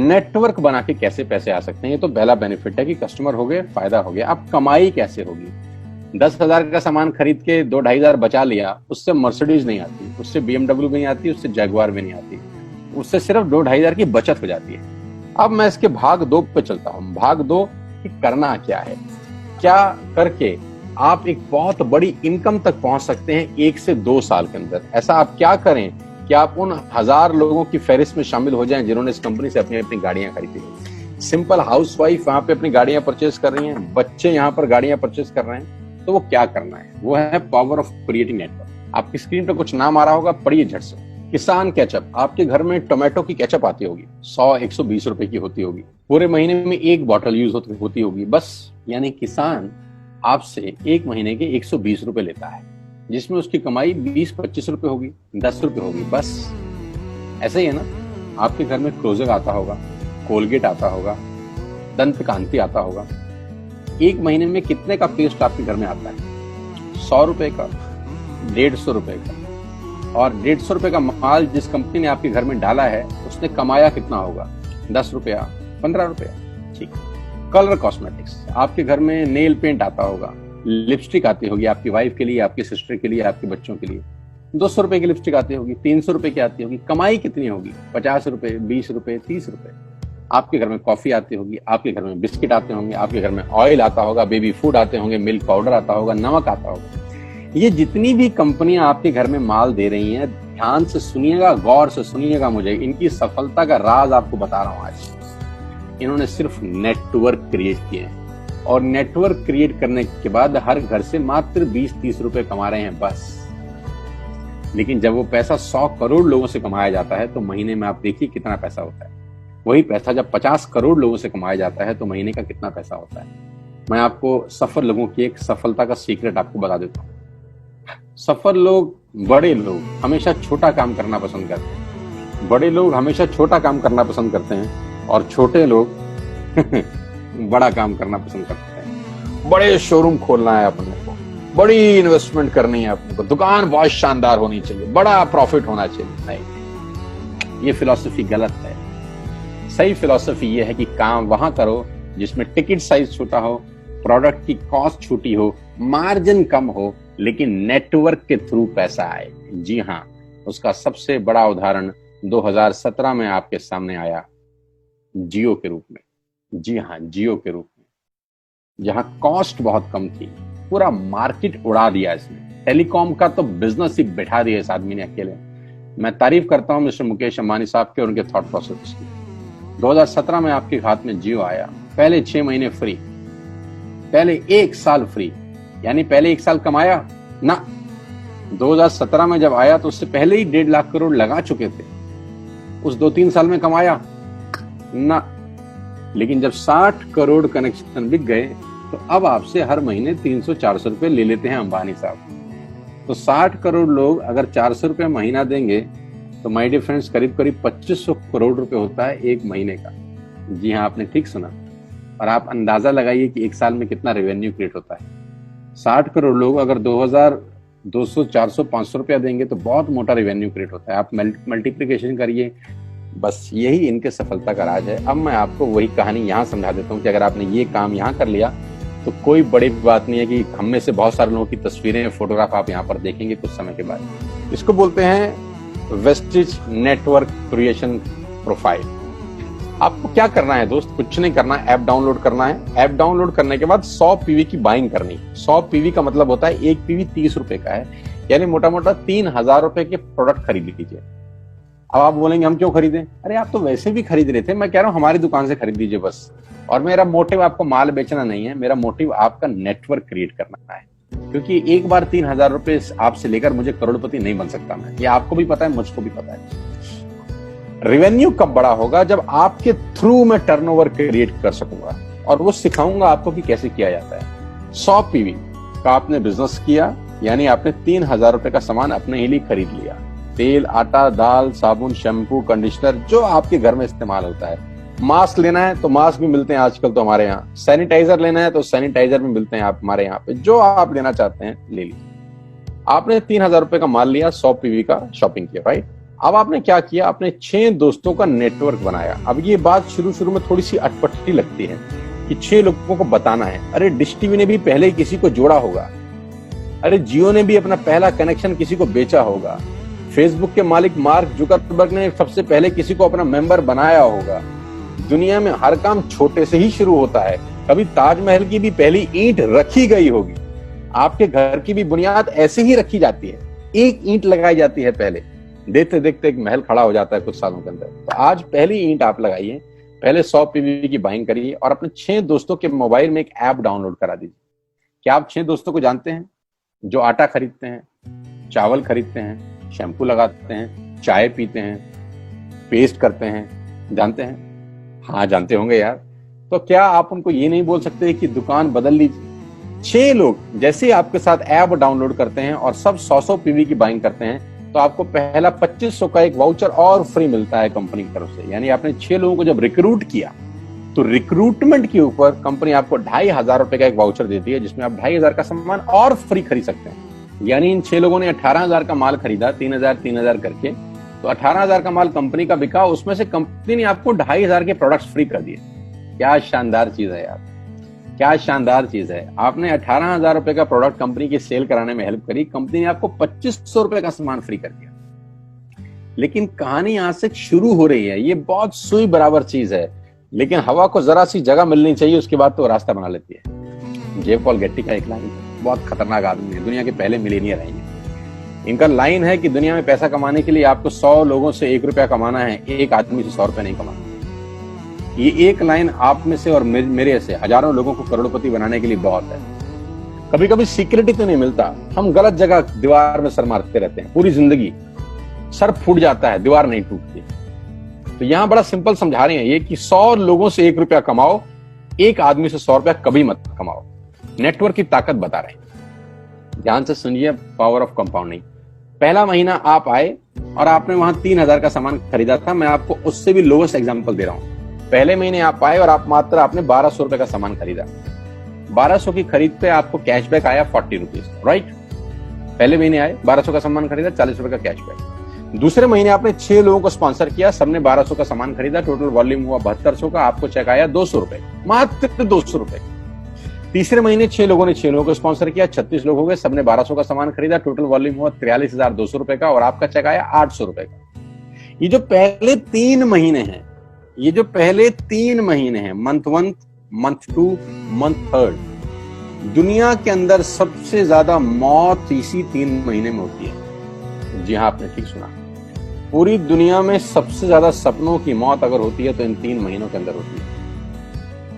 Network बना के कैसे पैसे आ सकते हैं, ये तो पहला बेनिफिट है कि कस्टमर हो गए, फायदा हो गया। अब कमाई कैसे होगी? 10,000 का सामान खरीद के 2-2,500 बचा लिया, उससे मर्सिडीज नहीं आती, उससे BMW भी नहीं आती, उससे जैगवार भी नहीं आती, उससे सिर्फ 2-2,500 की बचत हो जाती है। अब मैं इसके भाग 2 पे चलता हूं। भाग 2 कि करना क्या है, क्या करके आप एक बहुत बड़ी इनकम तक पहुंच सकते हैं 1 से 2 साल के अंदर। ऐसा आप क्या करें कि आप उन 1000 लोगों की फहरिस्त में शामिल हो जाएं जिन्होंने इस कंपनी से अपनी अपनी गाड़ियां खरीदी हैं। सिंपल हाउसवाइफ वहां पे अपनी गाड़ियां परचेज कर रही हैं, बच्चे यहाँ पर गाड़ियां परचेज कर रहे हैं, तो वो क्या करना है? वो है पावर ऑफ क्रिएटिंग नेटवर्क। आपकी स्क्रीन पर कुछ नाम आ रहा होगा, पढ़िए झट से। किसान केचप, आपके घर में टोमेटो की केचप आती होगी, 100-120 रुपए की होती होगी, पूरे महीने में 1 बॉटल यूज होती होगी बस। यानी किसान आपसे 1 महीने के 120 रुपए लेता है, जिसमें उसकी कमाई 20-25 रुपए होगी, 10 रुपए होगी बस। ऐसा ही है ना? आपके घर में क्लोजर आता होगा, कोलगेट आता होगा, दंत कांति आता होगा। 1 महीने में कितने का पेस्ट आपके घर में आता है? 100 रुपए का, 150 रुपए का। और 150 रुपए का माल जिस कंपनी ने आपके घर में डाला है, उसने कमाया कितना होगा? 10 रुपया, 15 रुपया। ठीक। कलर कॉस्मेटिक्स, आपके घर में नेल पेंट आता होगा, लिपस्टिक आती होगी आपकी वाइफ के लिए, आपकी सिस्टर के लिए, आपके बच्चों के लिए। 200 रुपए की लिपस्टिक आती होगी, 300 रुपए की आती होगी। कमाई कितनी होगी? 50 रुपए, 20 रुपए, 30 रुपए। आपके घर में कॉफी आती होगी, आपके घर में बिस्किट आते होंगे, आपके घर में ऑयल आता होगा, बेबी फूड आते होंगे, मिल्क पाउडर आता होगा, नमक आता होगा। ये जितनी भी कंपनियां आपके घर में माल दे रही हैं, ध्यान से सुनिएगा, गौर से सुनिएगा मुझे। इनकी सफलता का राज आपको बता रहा हूं आज। इन्होंने सिर्फ नेटवर्क क्रिएट किए हैं, और नेटवर्क क्रिएट करने के बाद हर घर से मात्र 20-30 रुपए कमा रहे हैं बस। लेकिन जब वो पैसा 100 करोड़ लोगों से कमाया जाता है तो महीने में आप देखिए कितना पैसा होता है। वही पैसा जब 50 करोड़ लोगों से कमाया जाता है तो महीने का कितना पैसा होता है। मैं आपको सफल लोगों की एक सफलता का सीक्रेट आपको बता देता हूँ। सफल लोग, बड़े लोग हमेशा छोटा काम करना पसंद करते हैं। बड़े लोग हमेशा छोटा काम करना पसंद करते हैं, और छोटे लोग बड़ा काम करना पसंद करते हैं। बड़े शोरूम खोलना है अपने को, बड़ी इन्वेस्टमेंट करनी है अपने को, दुकान बहुत शानदार होनी चाहिए, बड़ा प्रॉफिट होना चाहिए। नहीं, ये फिलॉसफी गलत है। सही फिलॉसफी ये है कि काम वहां करो जिसमें टिकट साइज छोटा हो, प्रोडक्ट की कॉस्ट छोटी हो, मार्जिन कम हो, लेकिन नेटवर्क के थ्रू पैसा आए। जी हाँ, उसका सबसे बड़ा उदाहरण 2017 में आपके सामने आया, जियो के रूप में। जी हाँ, जियो के रूप में, जहां कॉस्ट बहुत कम थी, पूरा मार्केट उड़ा दिया इसने। टेलीकॉम का तो बिजनेस ही बैठा दिया इस आदमी ने अकेले। मैं तारीफ करता हूं मिस्टर मुकेश अंबानी साहब के और उनके थॉट प्रोसेस की। 2017 में आपके हाथ में जियो आया, पहले 6 महीने फ्री, पहले 1 साल फ्री। यानी पहले 1 साल कमाया ना। 2017 में जब आया तो उससे पहले ही 1.5 लाख करोड़ लगा चुके थे। उस 2-3 साल में कमाया ना। लेकिन जब 60 करोड़ कनेक्शन बिक गए तो अब आपसे हर महीने 300-400 रुपए ले लेते हैं अंबानी साहब। तो 60 करोड़ लोग अगर 400 रुपए महीना देंगे तो माय डियर फ्रेंड्स, करीब करीब 2500 करोड़ रुपए होता है 1 महीने का। जी हाँ, आपने ठीक सुना। और आप अंदाजा लगाइए कि 1 साल में कितना रेवेन्यू क्रिएट होता है। 60 करोड़ लोग अगर 2000, 200, 400, 500 रुपया देंगे तो बहुत मोटा रेवेन्यू क्रिएट होता है। आप मल्टीप्लिकेशन करिए, बस यही इनके सफलता का राज है। अब मैं आपको वही कहानी यहाँ समझा देता हूँ कि अगर आपने ये काम यहाँ कर लिया तो कोई बड़ी बात नहीं है कि हम में से बहुत सारे लोगों की तस्वीरें, फोटोग्राफ आप यहाँ पर देखेंगे कुछ समय के बाद। इसको बोलते हैं वेस्टिज नेटवर्क क्रिएशन प्रोफाइल। आपको क्या करना है दोस्त? कुछ नहीं करना है, ऐप डाउनलोड करना है। ऐप डाउनलोड करने के बाद 100 पीवी की बाइंग करनी। 100 पीवी का मतलब होता है 1 पीवी 30 रुपए का है, यानी मोटा मोटा 3000 रुपए के प्रोडक्ट खरीद लीजिए। अब आप बोलेंगे हम क्यों खरीदें? अरे आप तो वैसे भी खरीद रहे थे, मैं कह रहा हूं हमारी दुकान से खरीद लीजिए बस। और मेरा मोटिव आपको माल बेचना नहीं है, मेरा मोटिव आपका नेटवर्क क्रिएट करना है। क्योंकि एक बार 3000 रुपए आपसे लेकर मुझे करोड़पति नहीं बन सकता मैं, ये आपको भी पता है, मुझको भी पता है। रेवेन्यू कब बड़ा होगा? जब आपके थ्रू मैं टर्नओवर क्रिएट कर सकूंगा, और वो सिखाऊंगा आपको कि कैसे किया जाता है। 100 पीवी का आपने बिजनेस किया, यानी आपने 3000 रुपए का सामान अपने ही लिए खरीद लिया। तेल, आटा, दाल, साबुन, शैम्पू, कंडीशनर, जो आपके घर में इस्तेमाल होता है। मास्क लेना है तो मास्क भी मिलते हैं आजकल तो हमारे यहाँ। सैनिटाइजर लेना है तो सैनिटाइजर भी मिलते हैं आप हमारे यहाँ पे। जो आप लेना चाहते हैं ले लीजिए। आपने 3000 रुपए का माल लिया, 100 पीवी का शॉपिंग किया, राइट? अब आपने क्या किया, आपने 6 दोस्तों का नेटवर्क बनाया। अब ये बात शुरू शुरू में थोड़ी सी अटपटी लगती है कि 6 लोगों को बताना है। अरे डिश टीवी ने भी पहले किसी को जोड़ा होगा, अरे जियो ने भी अपना पहला कनेक्शन किसी को बेचा होगा, फेसबुक के मालिक मार्क जुकरबर्ग ने सबसे पहले किसी को अपना मेंबर बनाया होगा। दुनिया में हर काम छोटे से ही शुरू होता है। कभी ताजमहल की भी पहली ईंट रखी गई होगी, आपके घर की भी बुनियाद ऐसे ही रखी जाती है, एक ईंट लगाई जाती है पहले, देखते देखते एक महल खड़ा हो जाता है कुछ सालों के अंदर। तो आज पहली ईंट आप लगाइए, पहले 100 पीवी की बाइंग करिए और अपने 6 दोस्तों के मोबाइल में एक ऐप डाउनलोड करा दीजिए। क्या आप 6 दोस्तों को जानते हैं जो आटा खरीदते हैं, चावल खरीदते हैं, शैम्पू लगाते हैं, चाय पीते हैं, पेस्ट करते हैं? जानते हैं? हाँ जानते होंगे यार। तो क्या आप उनको ये नहीं बोल सकते कि दुकान बदल लीजिए? 6 लोग जैसे आपके साथ ऐप डाउनलोड करते हैं और सब 100 पीवी की बाइंग करते हैं, तो आपको पहला 2500 का एक वाउचर और फ्री मिलता है कंपनी की तरफ से। यानी आपने 6 लोगों को जब रिक्रूट किया तो रिक्रूटमेंट के ऊपर कंपनी आपको 2500 रुपए का एक वाउचर देती है, जिसमें आप 2500 का सामान और फ्री खरीद सकते हैं। यानी इन 6 लोगों ने 18,000 का माल खरीदा, 3,000 करके, तो 18,000 का माल कंपनी का बिका, उसमें से कंपनी ने आपको 2500 के प्रोडक्ट्स फ्री कर दिए। क्या शानदार चीज है यार, क्या शानदार चीज है। आपने 18,000 रुपए का प्रोडक्ट कंपनी की सेल कराने में हेल्प करी, कंपनी ने आपको 2500 रुपए का सामान फ्री कर दिया। लेकिन कहानी यहां से शुरू हो रही है। ये बहुत सुई बराबर चीज है, लेकिन हवा को जरा सी जगह मिलनी चाहिए, उसके बाद तो रास्ता बना लेती है। जे पॉल गेट्टी का एक लाइन है, बहुत खतरनाक आदमी है, दुनिया के पहले मिलीनियर है। इनका लाइन है कि दुनिया में पैसा कमाने के लिए आपको 100 लोगों से 1 रुपया कमाना है, एक आदमी से 100 रुपया नहीं कमाना। ये एक लाइन आप में से और मेरे से हजारों लोगों को करोड़पति बनाने के लिए बहुत है। कभी कभी सिक्योरिटी तो नहीं मिलता, हम गलत जगह दीवार में सर मारते रहते हैं, पूरी जिंदगी सर फूट जाता है, दीवार नहीं टूटती। तो यहां बड़ा सिंपल समझा रहे हैं ये कि 100 लोगों से 1 रुपया कमाओ, एक आदमी से 100 रुपया कभी मत कमाओ। नेटवर्क की ताकत बता रहे हैं, ध्यान से सुनिए, पावर ऑफ कंपाउंडिंग। पहला महीना आप आए और आपने वहां 3,000 का सामान खरीदा था। मैं आपको उससे भी लोवेस्ट एग्जांपल दे रहा हूं। पहले महीने आप आए और आपने 1200 रुपए का सामान खरीदा। 1200 की खरीद पे आपको कैशबैक आया 40 रुपीज, राइट? पहले महीने आए, 1200 का सामान खरीदा, 40 रुपए का कैशबैक। दूसरे महीने आपने 6 लोगों को स्पॉन्सर किया, सबने 1200 का सामान खरीदा, टोटल वॉल्यूम हुआ 7200 का, आपको चेक आया 200 रुपए, मात्र 200 रुपए। तीसरे महीने 6 लोगों ने 6 लोगों को स्पॉन्सर किया, 36 लोग हो गए, सबने 1200 का सामान खरीदा, टोटल वॉल्यूम हुआ 43,200 रुपए का और आपका चेक आया 800 रुपए का। ये जो पहले 3 महीने हैं, मंथ 1, मंथ 2, मंथ 3, दुनिया के अंदर सबसे ज्यादा मौत इसी 3 महीने में होती है। जी हाँ, आपने ठीक सुना, पूरी दुनिया में सबसे ज्यादा सपनों की मौत अगर होती है तो इन 3 महीनों के अंदर होती है।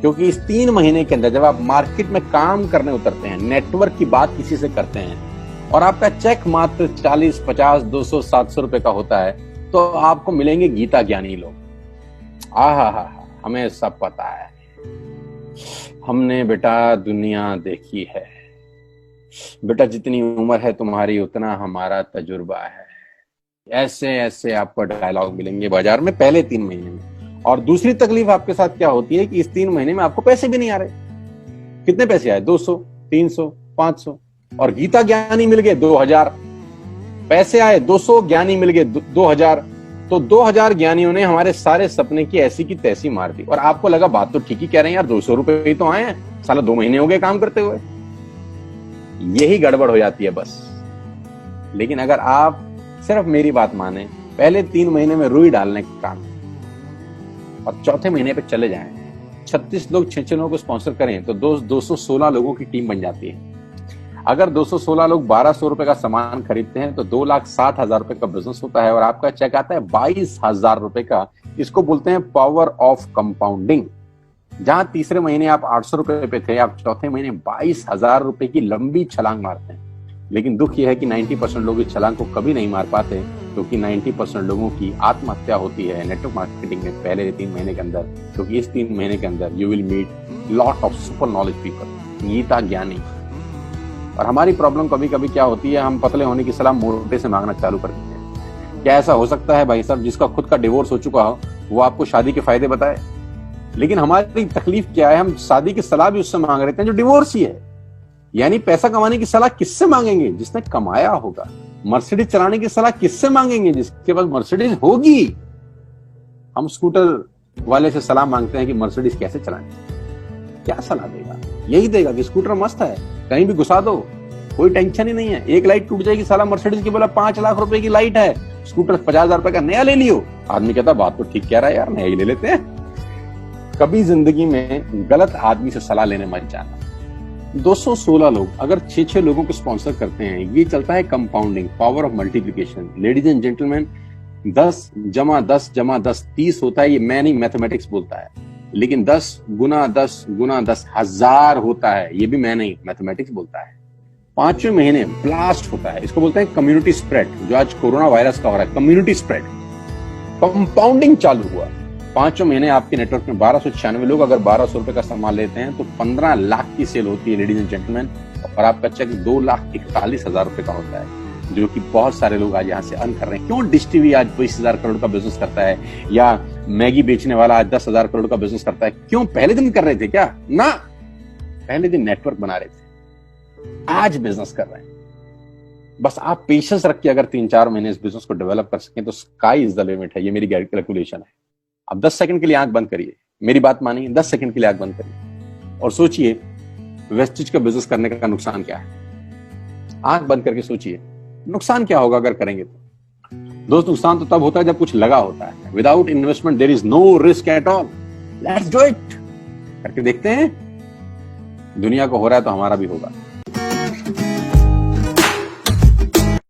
क्योंकि इस 3 महीने के अंदर जब आप मार्केट में काम करने उतरते हैं, नेटवर्क की बात किसी से करते हैं और आपका चेक मात्र 40, 50, 200, 700 रुपए का होता है, तो आपको मिलेंगे गीता ज्ञानी लोग। हमें सब पता है, हमने बेटा दुनिया देखी है, बेटा जितनी उम्र है तुम्हारी उतना हमारा तजुर्बा है। ऐसे ऐसे आपको डायलॉग मिलेंगे बाजार में पहले 3 महीने में। और दूसरी तकलीफ आपके साथ क्या होती है कि इस 3 महीने में आपको पैसे भी नहीं आ रहे। कितने पैसे आए? 200, 300, 500, और गीता ज्ञानी मिल गए 2000। पैसे आए 200, ज्ञानी मिल गए 2000। तो 2000 ज्ञानियों ने हमारे सारे सपने की ऐसी की तैसी मार दी। और आपको लगा बात तो ठीक ही कह रहे हैं यार, 200 रुपए ही तो आए हैं, साला 2 महीने हो गए काम करते हुए। यही गड़बड़ हो जाती है बस। लेकिन अगर आप सिर्फ मेरी बात माने, पहले 3 महीने में रुई डालने का काम और चौथे महीने पे चले जाएं, 36 लोग 6 लोगों को स्पॉन्सर करें तो 216 लोगों की टीम बन जाती है। अगर 216 लोग 1200 रुपए का सामान खरीदते हैं तो 2,60,000 रुपए का बिजनेस होता है और आपका चेक आता है 22,000 रुपए का। इसको बोलते हैं पावर ऑफ कंपाउंडिंग। जहां तीसरे महीने आप 800 रुपए पे थे, आप चौथे महीने 22,000 रुपए की लंबी छलांग मारते हैं। लेकिन दुख यह है कि 90% लोग इस छलांग को कभी नहीं मार पाते, क्योंकि 90% लोगों की आत्महत्या होती है नेटवर्क मार्केटिंग में पहले 3 महीने के अंदर। क्योंकि इस 3 महीने के अंदर you will meet lot of super knowledge people, Gita ज्ञानी। और हमारी प्रॉब्लम कभी कभी क्या होती है, हम पतले होने की सलाह मोटे से मांगना चालू कर देते हैं। क्या ऐसा हो सकता है भाई साहब, जिसका खुद का डिवोर्स हो चुका हो वो आपको शादी के फायदे बताए? लेकिन हमारी तकलीफ क्या है, हम शादी की सलाह भी उससे मांग रहे हैं जो डिवोर्स ही है। यानी पैसा कमाने की सलाह किससे मांगेंगे? जिसने कमाया होगा। मर्सिडीज चलाने की सलाह किससे मांगेंगे? जिसके पास मर्सिडीज होगी। हम स्कूटर वाले से सलाह मांगते हैं कि मर्सिडीज कैसे चलानी, क्या सलाह देगा? यही देगा कि स्कूटर मस्त है, कहीं भी घुसा दो, कोई टेंशन ही नहीं है। एक लाइट टूट जाएगी, साला मर्सिडीज की बोला 5 लाख रुपए की लाइट है, स्कूटर 50,000 रुपए का नया ले लियो। आदमी कहता बात तो ठीक कह रहा है यार, नया ही ले लेते हैं। कभी जिंदगी में गलत आदमी से सलाह लेने मत जाना। 216 लोग अगर 6-6 लोगों को स्पॉन्सर करते हैं, ये चलता है compounding, power of multiplication. Ladies and gentleman, 10 × 10 = 10 30 होता है। ये मैं नहीं, मैथमेटिक्स बोलता है। लेकिन 10 × 10 × 10 1000 होता है, ये भी मैं नहीं, मैथमेटिक्स बोलता है। 5वें महीने ब्लास्ट होता है, इसको बोलते हैं कम्युनिटी स्प्रेड, जो आज कोरोना वायरस का हो रहा है। कम्युनिटी स्प्रेड, कंपाउंडिंग चालू हुआ। 5वें महीने आपके नेटवर्क में 1296 लोग अगर 1200 रुपए का सामान लेते हैं तो 15 लाख की सेल होती है लेडीज एंड जेंटलमैन, और आपका चेक 2,41,000 रुपए का होता है, जो कि बहुत सारे लोग आज यहाँ से अर्न कर रहे हैं। क्यों डिश टीवी आज 20,000 करोड़ का बिजनेस करता है, या मैगी बेचने वाला आज 10,000 करोड़ का बिजनेस करता है? क्यों? पहले दिन कर रहे थे क्या? ना, पहले दिन नेटवर्क बना रहे थे, आज बिजनेस कर रहे हैं। बस आप पेशेंस रख के अगर 3-4 महीने इस बिजनेस को डेवलप कर सकें तो स्काई इज द लिमिट है। ये मेरी कैलकुलेशन है। अब 10 सेकंड के लिए आंख बंद करिए, मेरी बात मानिए, 10 सेकंड के लिए आंख बंद करिए और सोचिए वेस्टेज का बिजनेस करने का नुकसान क्या है। आंख बंद करके सोचिए नुकसान क्या होगा अगर करेंगे तो। दोस्त, नुकसान तो तब होता है जब कुछ लगा होता है। Without investment there is no risk at all. Let's do it. करके देखते हैं, दुनिया को हो रहा है तो हमारा भी होगा।